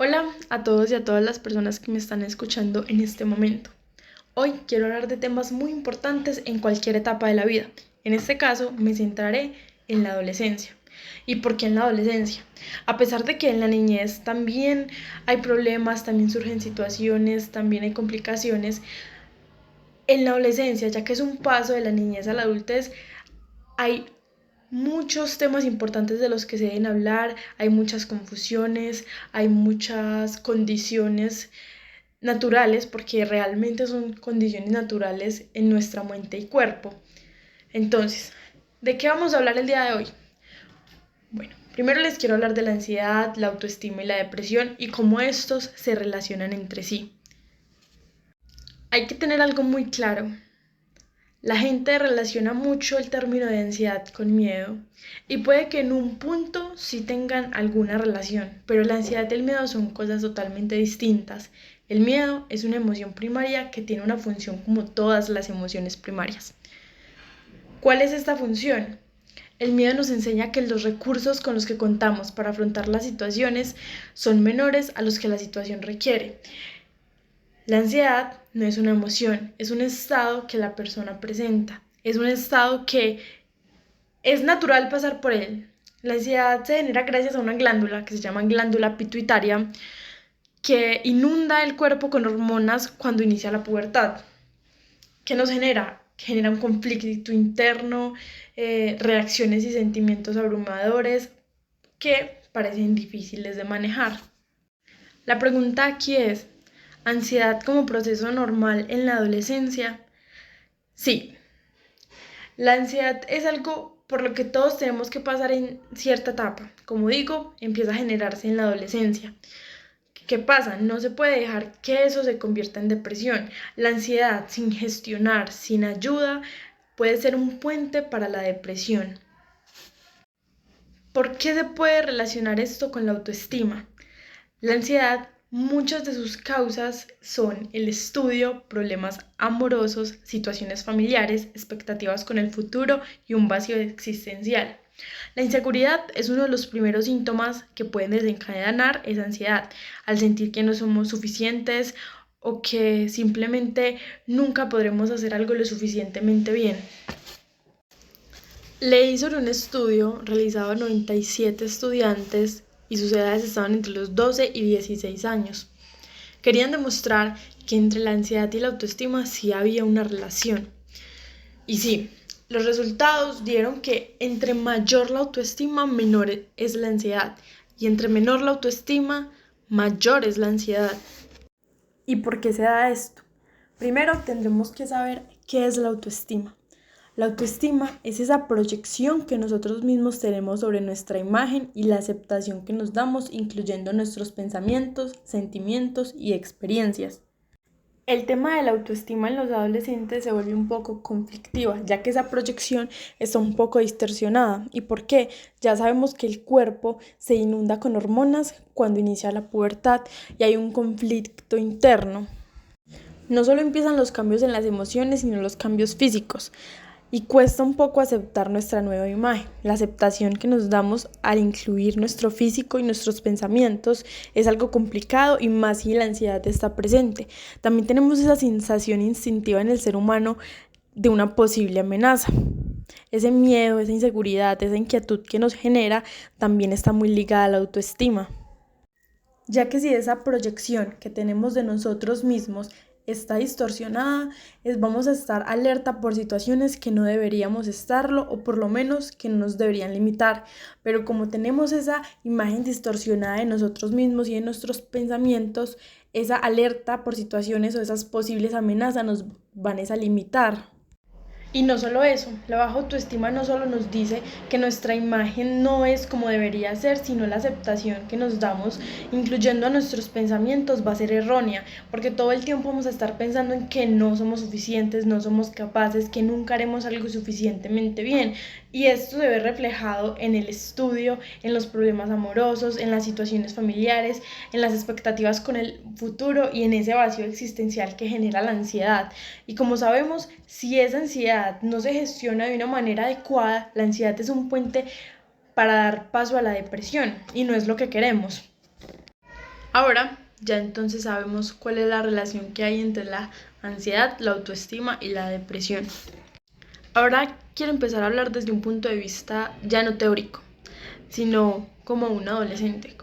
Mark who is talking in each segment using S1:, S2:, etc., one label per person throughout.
S1: Hola a todos y a todas las personas que me están escuchando en este momento. Hoy quiero hablar de temas muy importantes en cualquier etapa de la vida. En este caso me centraré en la adolescencia. ¿Y por qué en la adolescencia? A pesar de que en la niñez también hay problemas, también surgen situaciones, también hay complicaciones, en la adolescencia, ya que es un paso de la niñez a la adultez, hay muchos temas importantes de los que se deben hablar, hay muchas confusiones, hay muchas condiciones naturales, porque realmente son condiciones naturales en nuestra mente y cuerpo. Entonces, ¿de qué vamos a hablar el día de hoy? Bueno, primero les quiero hablar de la ansiedad, la autoestima y la depresión y cómo estos se relacionan entre sí. Hay que tener algo muy claro. La gente relaciona mucho el término de ansiedad con miedo y puede que en un punto sí tengan alguna relación, pero la ansiedad y el miedo son cosas totalmente distintas. El miedo es una emoción primaria que tiene una función como todas las emociones primarias. ¿Cuál es esta función? El miedo nos enseña que los recursos con los que contamos para afrontar las situaciones son menores a los que la situación requiere. La ansiedad no es una emoción, es un estado que la persona presenta, es un estado que es natural pasar por él. La ansiedad se genera gracias a una glándula que se llama glándula pituitaria que inunda el cuerpo con hormonas cuando inicia la pubertad. ¿Qué nos genera? Genera un conflicto interno, reacciones y sentimientos abrumadores que parecen difíciles de manejar. La pregunta aquí es, ¿ansiedad como proceso normal en la adolescencia? Sí, la ansiedad es algo por lo que todos tenemos que pasar en cierta etapa. Como digo, empieza a generarse en la adolescencia. ¿Qué pasa? No se puede dejar que eso se convierta en depresión. La ansiedad sin gestionar, sin ayuda, puede ser un puente para la depresión. ¿Por qué se puede relacionar esto con la autoestima? La ansiedad, muchas de sus causas son el estudio, problemas amorosos, situaciones familiares, expectativas con el futuro y un vacío existencial. La inseguridad es uno de los primeros síntomas que pueden desencadenar esa ansiedad, al sentir que no somos suficientes o que simplemente nunca podremos hacer algo lo suficientemente bien. Leí sobre un estudio realizado a 97 estudiantes y sus edades estaban entre los 12 y 16 años. Querían demostrar que entre la ansiedad y la autoestima sí había una relación. Y sí, los resultados dieron que entre mayor la autoestima, menor es la ansiedad. Y entre menor la autoestima, mayor es la ansiedad. ¿Y por qué se da esto? Primero tendremos que saber qué es la autoestima. La autoestima es esa proyección que nosotros mismos tenemos sobre nuestra imagen y la aceptación que nos damos, incluyendo nuestros pensamientos, sentimientos y experiencias. El tema de la autoestima en los adolescentes se vuelve un poco conflictiva, ya que esa proyección está un poco distorsionada. ¿Y por qué? Ya sabemos que el cuerpo se inunda con hormonas cuando inicia la pubertad y hay un conflicto interno. No solo empiezan los cambios en las emociones, sino los cambios físicos. Y cuesta un poco aceptar nuestra nueva imagen. La aceptación que nos damos al incluir nuestro físico y nuestros pensamientos es algo complicado y más si la ansiedad está presente. También tenemos esa sensación instintiva en el ser humano de una posible amenaza. Ese miedo, esa inseguridad, esa inquietud que nos genera también está muy ligada a la autoestima. Ya que si esa proyección que tenemos de nosotros mismos está distorsionada, vamos a estar alerta por situaciones que no deberíamos estarlo o por lo menos que no nos deberían limitar. Pero como tenemos esa imagen distorsionada de nosotros mismos y de nuestros pensamientos, esa alerta por situaciones o esas posibles amenazas nos van a limitar. Y no solo eso, la baja autoestima no solo nos dice que nuestra imagen no es como debería ser, sino la aceptación que nos damos, incluyendo a nuestros pensamientos, va a ser errónea, porque todo el tiempo vamos a estar pensando en que no somos suficientes, no somos capaces, que nunca haremos algo suficientemente bien. Y esto se ve reflejado en el estudio, en los problemas amorosos, en las situaciones familiares, en las expectativas con el futuro y en ese vacío existencial que genera la ansiedad. Y como sabemos, si esa ansiedad no se gestiona de una manera adecuada, la ansiedad es un puente para dar paso a la depresión y no es lo que queremos. Ahora ya entonces sabemos cuál es la relación que hay entre la ansiedad, la autoestima y la depresión. Ahora quiero empezar a hablar desde un punto de vista ya no teórico, sino como un adolescente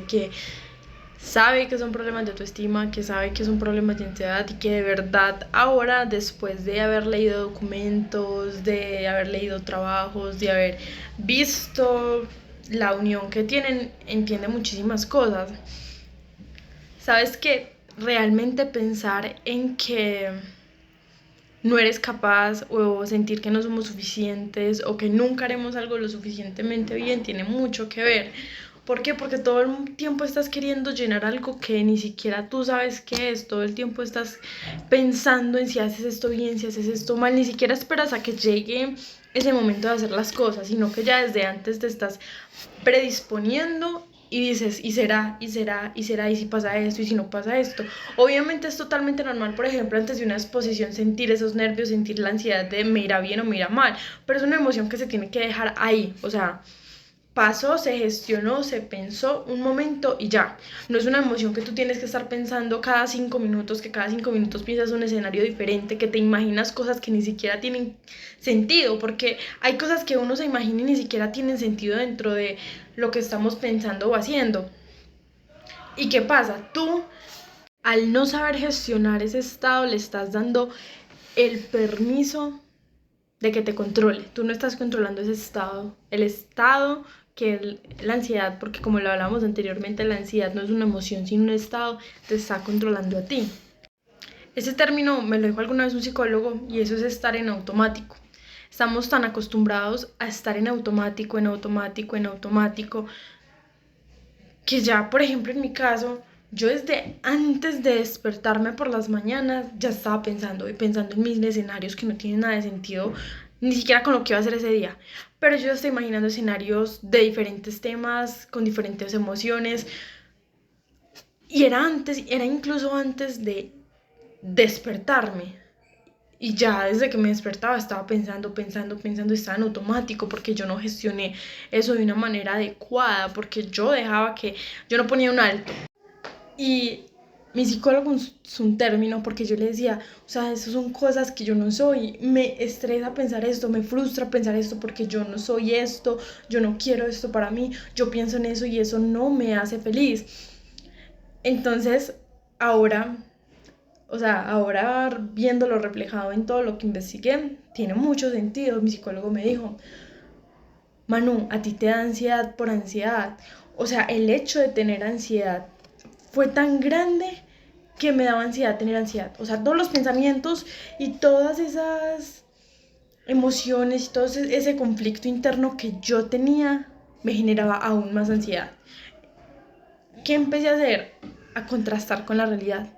S1: que sabe que son problemas de autoestima, que sabe que son problemas de ansiedad y que de verdad ahora, después de haber leído documentos, de haber leído trabajos, de haber visto la unión que tienen, entiende muchísimas cosas. Sabes que realmente pensar en que no eres capaz o sentir que no somos suficientes o que nunca haremos algo lo suficientemente bien tiene mucho que ver. ¿Por qué? Porque todo el tiempo estás queriendo llenar algo que ni siquiera tú sabes qué es. Todo el tiempo estás pensando en si haces esto bien, si haces esto mal. Ni siquiera esperas a que llegue ese momento de hacer las cosas, sino que ya desde antes te estás predisponiendo y dices, y será, y será, y será, y si pasa esto, y si no pasa esto. Obviamente es totalmente normal, por ejemplo, antes de una exposición sentir esos nervios, sentir la ansiedad de me irá bien o me irá mal, pero es una emoción que se tiene que dejar ahí, o sea, pasó, se gestionó, se pensó un momento y ya. No es una emoción que tú tienes que estar pensando cada 5 minutos, que cada 5 minutos piensas un escenario diferente, que te imaginas cosas que ni siquiera tienen sentido, porque hay cosas que uno se imagina y ni siquiera tienen sentido dentro de lo que estamos pensando o haciendo. ¿Y qué pasa? Tú, al no saber gestionar ese estado, le estás dando el permiso de que te controle. Tú no estás controlando ese estado. El estado que es la ansiedad, porque como lo hablamos anteriormente, la ansiedad no es una emoción, sino un estado, te está controlando a ti. Ese término me lo dijo alguna vez un psicólogo y eso es estar en automático. Estamos tan acostumbrados a estar en automático, en automático, en automático, que ya, por ejemplo, en mi caso, yo desde antes de despertarme por las mañanas ya estaba pensando y pensando en mis escenarios que no tienen nada de sentido, ni siquiera con lo que iba a hacer ese día. Pero yo estoy imaginando escenarios de diferentes temas, con diferentes emociones. Y era incluso antes de despertarme. Y ya desde que me despertaba estaba pensando, pensando, pensando, estaba en automático porque yo no gestioné eso de una manera adecuada, porque yo dejaba que, yo no ponía un alto. Y mi psicólogo es un término porque yo le decía, o sea, eso son cosas que yo no soy, me estresa pensar esto, me frustra pensar esto porque yo no soy esto, yo no quiero esto para mí, yo pienso en eso y eso no me hace feliz. Entonces, ahora, o sea, ahora viéndolo reflejado en todo lo que investigué, tiene mucho sentido. Mi psicólogo me dijo, Manu, a ti te da ansiedad por ansiedad. O sea, el hecho de tener ansiedad fue tan grande que me daba ansiedad tener ansiedad. O sea, todos los pensamientos y todas esas emociones y todo ese conflicto interno que yo tenía me generaba aún más ansiedad. ¿Qué empecé a hacer? A contrastar con la realidad.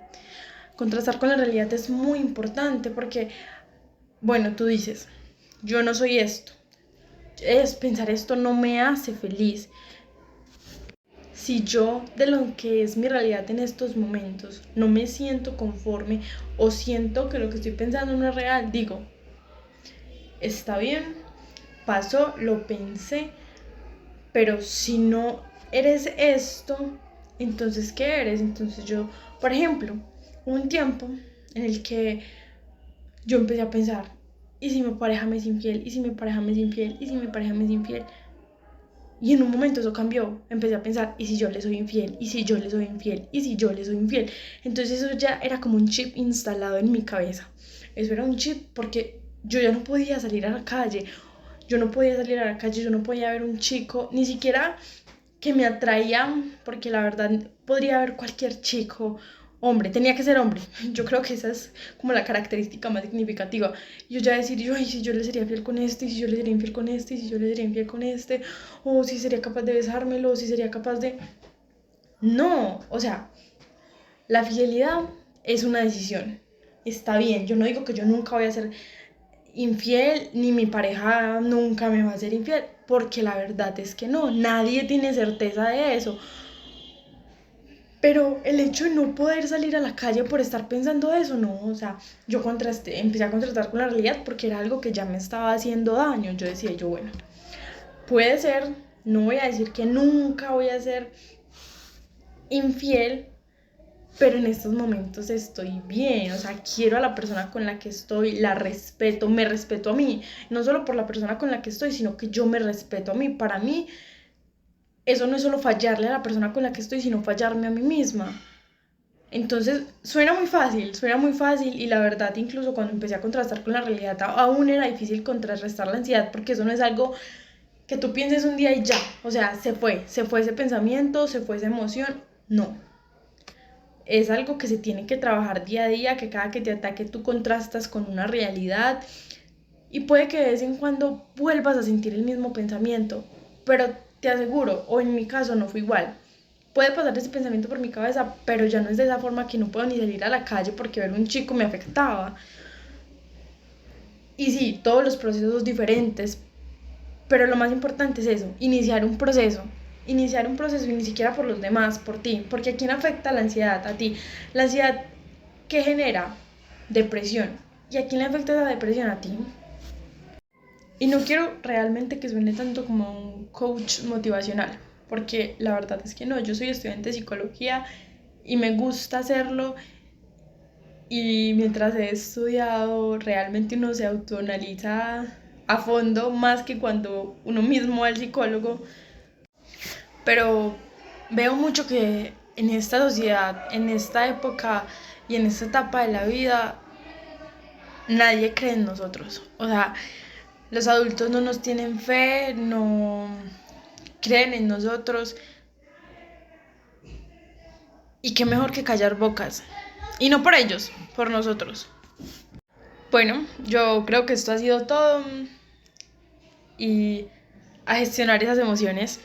S1: Contrastar con la realidad es muy importante porque, bueno, tú dices, yo no soy esto. Pensar esto no me hace feliz. Si yo de lo que es mi realidad en estos momentos no me siento conforme o siento que lo que estoy pensando no es real, digo, está bien, pasó, lo pensé, pero si no eres esto, entonces ¿qué eres? Entonces yo, por ejemplo, hubo un tiempo en el que yo empecé a pensar, ¿y si mi pareja me es infiel? ¿Y si mi pareja me es infiel? ¿Y si mi pareja me es infiel? Y en un momento eso cambió. Empecé a pensar, ¿y si yo le soy infiel? ¿Y si yo le soy infiel? ¿Y si yo le soy infiel? Entonces eso ya era como un chip instalado en mi cabeza. Eso era un chip porque yo ya no podía salir a la calle. Yo no podía salir a la calle, yo no podía ver un chico, ni siquiera que me atraía, porque la verdad podría haber cualquier chico, hombre, tenía que ser hombre. Yo creo que esa es como la característica más significativa. Yo ya decir, yo, ay, si yo le sería fiel con este, y si yo le sería infiel con este, y si yo le sería infiel con este, o si sería capaz de besármelo, o si sería capaz de... No, o sea, la fidelidad es una decisión. Está bien, yo no digo que yo nunca voy a ser infiel, ni mi pareja nunca me va a ser infiel, porque la verdad es que no, nadie tiene certeza de eso. Pero el hecho de no poder salir a la calle por estar pensando eso, no, o sea, yo empecé a contrastar con la realidad porque era algo que ya me estaba haciendo daño. Yo decía, yo, bueno, puede ser, no voy a decir que nunca voy a ser infiel, pero en estos momentos estoy bien, o sea, quiero a la persona con la que estoy, la respeto, me respeto a mí, no solo por la persona con la que estoy, sino que yo me respeto a mí. Para mí, eso no es solo fallarle a la persona con la que estoy, sino fallarme a mí misma. Entonces, suena muy fácil y la verdad, incluso cuando empecé a contrastar con la realidad, aún era difícil contrarrestar la ansiedad porque eso no es algo que tú pienses un día y ya, o sea, se fue ese pensamiento, se fue esa emoción, no. Es algo que se tiene que trabajar día a día, que cada que te ataque tú contrastas con una realidad y puede que de vez en cuando vuelvas a sentir el mismo pensamiento, pero te aseguro, o en mi caso no fue igual. Puede pasar ese pensamiento por mi cabeza, pero ya no es de esa forma que no puedo ni salir a la calle porque ver un chico me afectaba. Y sí, todos los procesos diferentes, pero lo más importante es eso, iniciar un proceso y ni siquiera por los demás, por ti, porque ¿a quién afecta la ansiedad? A ti. La ansiedad, ¿qué genera? Depresión. ¿Y a quién le afecta esa depresión? A ti. Y no quiero realmente que suene tanto como un coach motivacional, porque la verdad es que no, yo soy estudiante de psicología y me gusta hacerlo y mientras he estudiado realmente uno se autoanaliza a fondo más que cuando uno mismo va al psicólogo, pero veo mucho que en esta sociedad, en esta época y en esta etapa de la vida, nadie cree en nosotros. O sea, los adultos no nos tienen fe, no creen en nosotros. Y qué mejor que callar bocas. Y no por ellos, por nosotros. Bueno, yo creo que esto ha sido todo. Y a gestionar esas emociones.